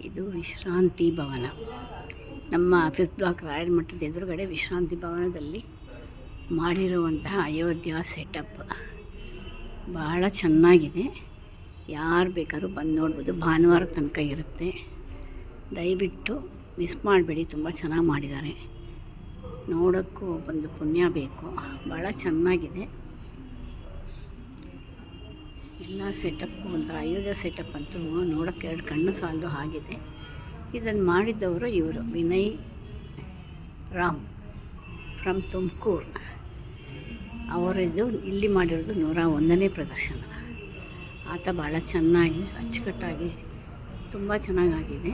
ಇದು ವಿಶ್ರಾಂತಿ ಭವನ. ನಮ್ಮ 5th ಬ್ಲಾಕ್ ರಾಯರ ಮಠದ ಎದುರುಗಡೆ ವಿಶ್ರಾಂತಿ ಭವನದಲ್ಲಿ ಮಾಡಿರುವಂತಹ ಅಯೋಧ್ಯ ಸೆಟಪ್ ಭಾಳ ಚೆನ್ನಾಗಿದೆ. ಯಾರು ಬೇಕಾದ್ರೂ ಬಂದು ನೋಡ್ಬೋದು. ಭಾನುವಾರ ತನಕ ಇರುತ್ತೆ. ದಯವಿಟ್ಟು ಮಿಸ್ ಮಾಡಬೇಡಿ. ತುಂಬ ಚೆನ್ನಾಗಿ ಮಾಡಿದ್ದಾರೆ. ನೋಡೋಕ್ಕೂ ಒಂದು ಪುಣ್ಯ ಬೇಕು. ಭಾಳ ಚೆನ್ನಾಗಿದೆ. ಎಲ್ಲ ಸೆಟಪ್ಪು ಒಂಥರ ಅಯೋಧ್ಯ ಸೆಟಪ್ ಅಂತೂ ನೋಡೋಕ್ಕೆ 2 ಕಣ್ಣು ಸಾಲದು ಆಗಿದೆ. ಇದನ್ನು ಮಾಡಿದ್ದವರು ಇವರು ವಿನಯ್ ರಾಮ್ ಫ್ರಮ್ ತುಮಕೂರು. ಅವರಿದು ಇಲ್ಲಿ ಮಾಡಿರೋದು 101ನೇ ಪ್ರದರ್ಶನ. ಆತ ಭಾಳ ಚೆನ್ನಾಗಿ ಅಚ್ಚುಕಟ್ಟಾಗಿ ತುಂಬ ಚೆನ್ನಾಗಾಗಿದೆ.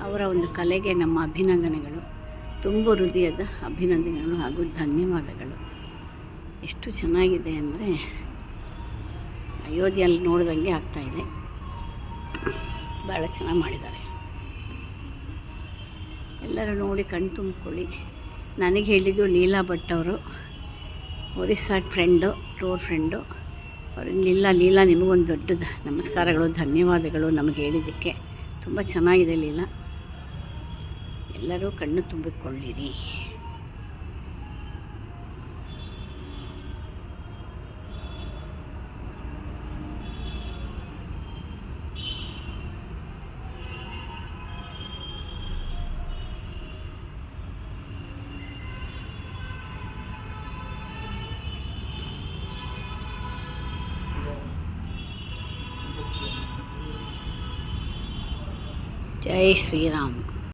ಅವರ ಒಂದು ಕಲೆಗೆ ನಮ್ಮ ಅಭಿನಂದನೆಗಳು, ತುಂಬ ಹೃದಯದ ಅಭಿನಂದನೆಗಳು ಹಾಗೂ ಧನ್ಯವಾದಗಳು. ಎಷ್ಟು ಚೆನ್ನಾಗಿದೆ ಅಂದರೆ ಅಯೋಧ್ಯೆಯಲ್ಲಿ ನೋಡಿದಂಗೆ ಆಗ್ತಾಯಿದೆ. ಭಾಳ ಚೆನ್ನಾಗಿ ಮಾಡಿದ್ದಾರೆ. ಎಲ್ಲರೂ ನೋಡಿ ಕಣ್ಣು ತುಂಬಿಕೊಳ್ಳಿ. ನನಗೆ ಹೇಳಿದ್ದು ಲೀಲಾ ಭಟ್ ಅವರು, ಒರಿಸ್ಸಾ ಫ್ರೆಂಡು, ಟೂರ್ ಫ್ರೆಂಡು ಅವರು. ಲೀಲಾ ನಿಮಗೊಂದು ದೊಡ್ಡ ನಮಸ್ಕಾರಗಳು, ಧನ್ಯವಾದಗಳು ನಮಗೆ ಹೇಳಿದ್ದಕ್ಕೆ. ತುಂಬ ಚೆನ್ನಾಗಿದೆ ಲೀಲಾ. ಎಲ್ಲರೂ ಕಣ್ಣು ತುಂಬಿಕೊಳ್ಳಿರಿ. ಜೈ ಶ್ರೀರಾಮ್.